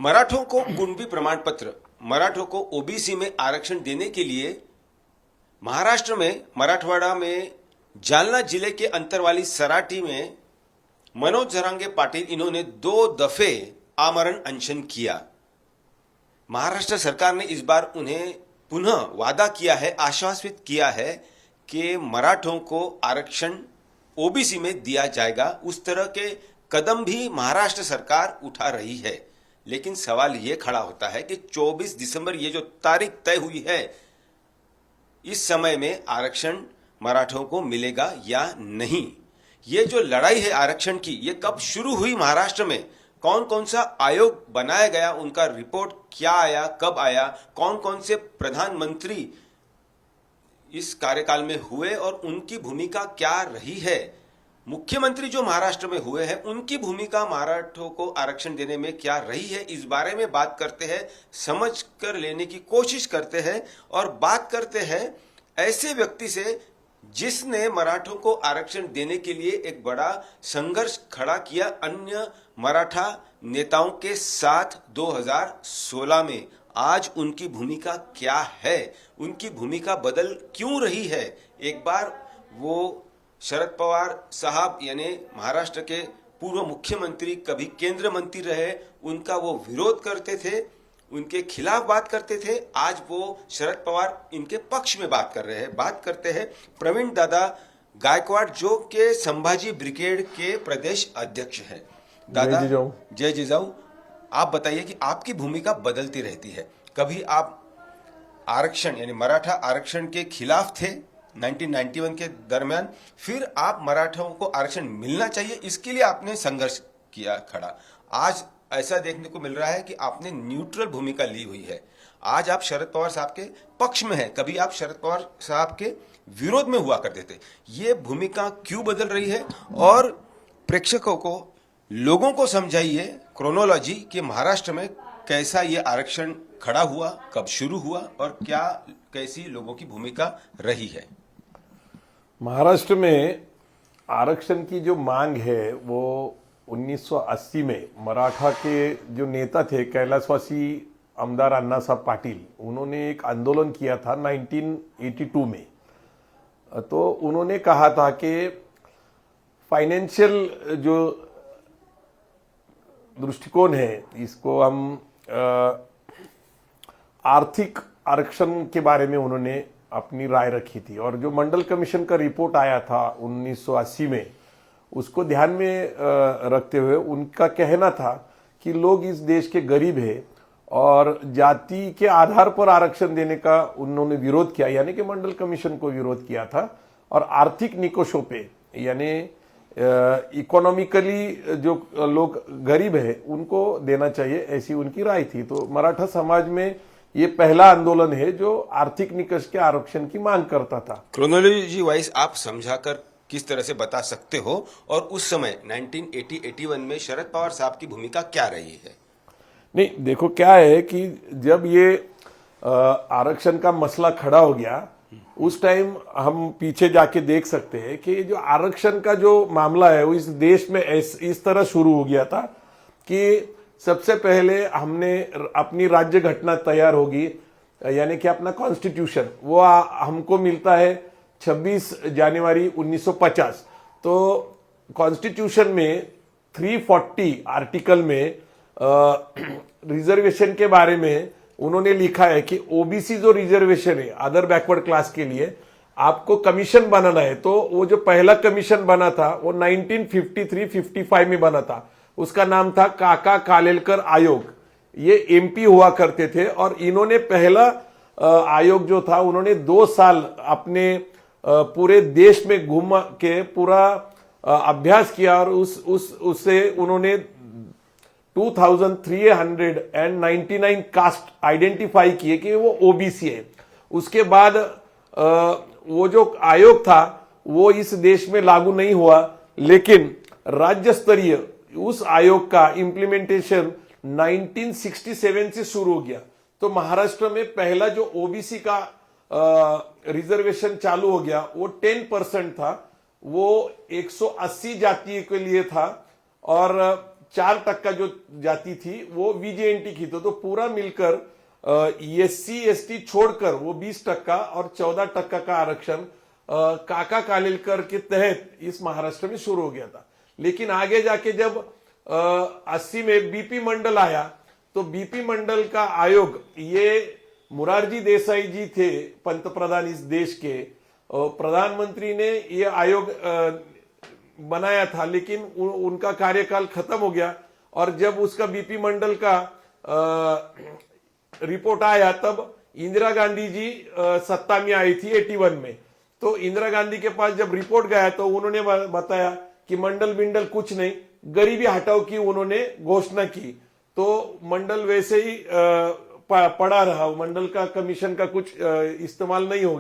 मराठों को कुणबी प्रमाण पत्र, मराठों को ओबीसी में आरक्षण देने के लिए महाराष्ट्र में मराठवाड़ा में जालना जिले के अंतरवाली सराटी में मनोज जरांगे पाटिल इन्होंने 2 दफे आमरण अनशन किया। महाराष्ट्र सरकार ने इस बार उन्हें पुनः वादा किया है, आश्वासित किया है कि मराठों को आरक्षण ओबीसी में दिया जाएगा। उस तरह के कदम भी महाराष्ट्र सरकार उठा रही है। लेकिन सवाल यह खड़ा होता है कि 24 दिसंबर ये जो तारीख तय हुई है, इस समय में आरक्षण मराठों को मिलेगा या नहीं। ये जो लड़ाई है आरक्षण की, ये कब शुरू हुई महाराष्ट्र में, कौन कौन सा आयोग बनाया गया, उनका रिपोर्ट क्या आया, कब आया, कौन कौन से प्रधानमंत्री इस कार्यकाल में हुए और उनकी भूमिका क्या रही है, मुख्यमंत्री जो महाराष्ट्र में हुए हैं उनकी भूमिका मराठों को आरक्षण देने में क्या रही है, इस बारे में बात करते हैं, समझ कर लेने की कोशिश करते हैं और बात करते हैं ऐसे व्यक्ति से जिसने मराठों को आरक्षण देने के लिए एक बड़ा संघर्ष खड़ा किया अन्य मराठा नेताओं के साथ 2016 में। आज उनकी भूमिका क्या है, उनकी भूमिका बदल क्यों रही है। एक बार वो शरद पवार साहब यानी महाराष्ट्र के पूर्व मुख्यमंत्री, कभी केंद्र मंत्री रहे, उनका वो विरोध करते थे, उनके खिलाफ बात करते थे। आज वो शरद पवार इनके पक्ष में बात कर रहे हैं। बात करते हैं प्रवीण दादा गायकवाड़ जो के संभाजी ब्रिगेड के प्रदेश अध्यक्ष हैं। दादा जय जिजाऊ, आप बताइए कि आपकी भूमिका बदलती रहती है। कभी आप आरक्षण यानी मराठा आरक्षण के खिलाफ थे 1991 के दरमियान, फिर आप मराठों को आरक्षण मिलना चाहिए इसके लिए आपने संघर्ष किया खड़ा। आज ऐसा देखने को मिल रहा है कि आपने न्यूट्रल भूमिका ली हुई है। आज आप शरद पवार साहब के पक्ष में हैं, कभी आप शरद पवार साहब के विरोध में हुआ करते थे। ये भूमिका क्यों बदल रही है और प्रेक्षकों को, लोगों को समझाइए क्रोनोलॉजी कि महाराष्ट्र में कैसा ये आरक्षण खड़ा हुआ, कब शुरू हुआ और क्या कैसी लोगों की भूमिका रही है। महाराष्ट्र में आरक्षण की जो मांग है वो 1980 में मराठा के जो नेता थे कैलाशवासी आमदार अण्णासाहेब पाटील, उन्होंने एक आंदोलन किया था 1982 में। तो उन्होंने कहा था कि फाइनेंशियल जो दृष्टिकोण है इसको हम आर्थिक आरक्षण के बारे में उन्होंने अपनी राय रखी थी। और जो मंडल कमीशन का रिपोर्ट आया था 1980 में, उसको ध्यान में रखते हुए उनका कहना था कि लोग इस देश के गरीब हैं और जाति के आधार पर आरक्षण देने का उन्होंने विरोध किया, यानी कि मंडल कमीशन को विरोध किया था। और आर्थिक निकषों पे यानी इकोनॉमिकली जो लोग गरीब है उनको देना चाहिए, ऐसी उनकी राय थी। तो मराठा समाज में ये पहला आंदोलन है जो आर्थिक निकष के आरक्षण की मांग करता था। क्रोनोलॉजी वाइज आप समझाकर किस तरह से बता सकते हो और उस समय 1980-81 में शरद पवार साहब की भूमिका क्या रही है? नहीं, देखो क्या है कि जब ये आरक्षण का मसला खड़ा हो गया, उस टाइम हम पीछे जाके देख सकते हैं कि जो आरक्षण का जो मामला है वो इस देश में इस तरह शुरू हो गया था कि सबसे पहले हमने अपनी राज्य घटना तैयार होगी, यानी कि अपना कॉन्स्टिट्यूशन, वो हमको मिलता है 26 जनवरी 1950। तो कॉन्स्टिट्यूशन में 340 आर्टिकल में रिजर्वेशन के बारे में उन्होंने लिखा है कि ओबीसी जो रिजर्वेशन है अदर बैकवर्ड क्लास के लिए आपको कमीशन बनाना है। तो वो जो पहला कमीशन बना था वो 1953-55 में बना था, उसका नाम था काका कालेलकर आयोग। ये एमपी हुआ करते थे और इन्होंने पहला आयोग जो था उन्होंने 2 साल अपने पूरे देश में घूम के पूरा अभ्यास किया और उससे उन्होंने 2399 कास्ट आइडेंटिफाई किए कि वो ओबीसी है। उसके बाद वो जो आयोग था वो इस देश में लागू नहीं हुआ, लेकिन राज्य स्तरीय उस आयोग का इंप्लीमेंटेशन 1967 से शुरू हो गया। तो महाराष्ट्र में पहला जो ओबीसी का रिजर्वेशन चालू हो गया वो 10% था, वो 180 जाति के लिए था और 4% जो जाति थी वो VJNT की तो पूरा मिलकर SC ST छोड़कर वो 20% और 14% का आरक्षण काका कालेलकर के तहत इस महाराष्ट्र में शुरू हो गया था। लेकिन आगे जाके जब 80 में BP मंडल आया तो BP मंडल का आयोग, ये मुरारजी देसाई जी थे पंतप्रधान इस देश के, प्रधानमंत्री ने ये आयोग बनाया था, लेकिन उनका कार्यकाल खत्म हो गया और जब उसका BP मंडल का रिपोर्ट आया तब इंदिरा गांधी जी सत्ता में आई थी 81 में। तो इंदिरा गांधी के पास जब रिपोर्ट गया तो उन्होंने बताया कि मंडल बिंडल कुछ नहीं, गरीबी हटाओ की उन्होंने घोषणा की। तो मंडल वैसे ही पड़ा रहा, मंडल का कमीशन का कुछ इस्तेमाल नहीं हो गया।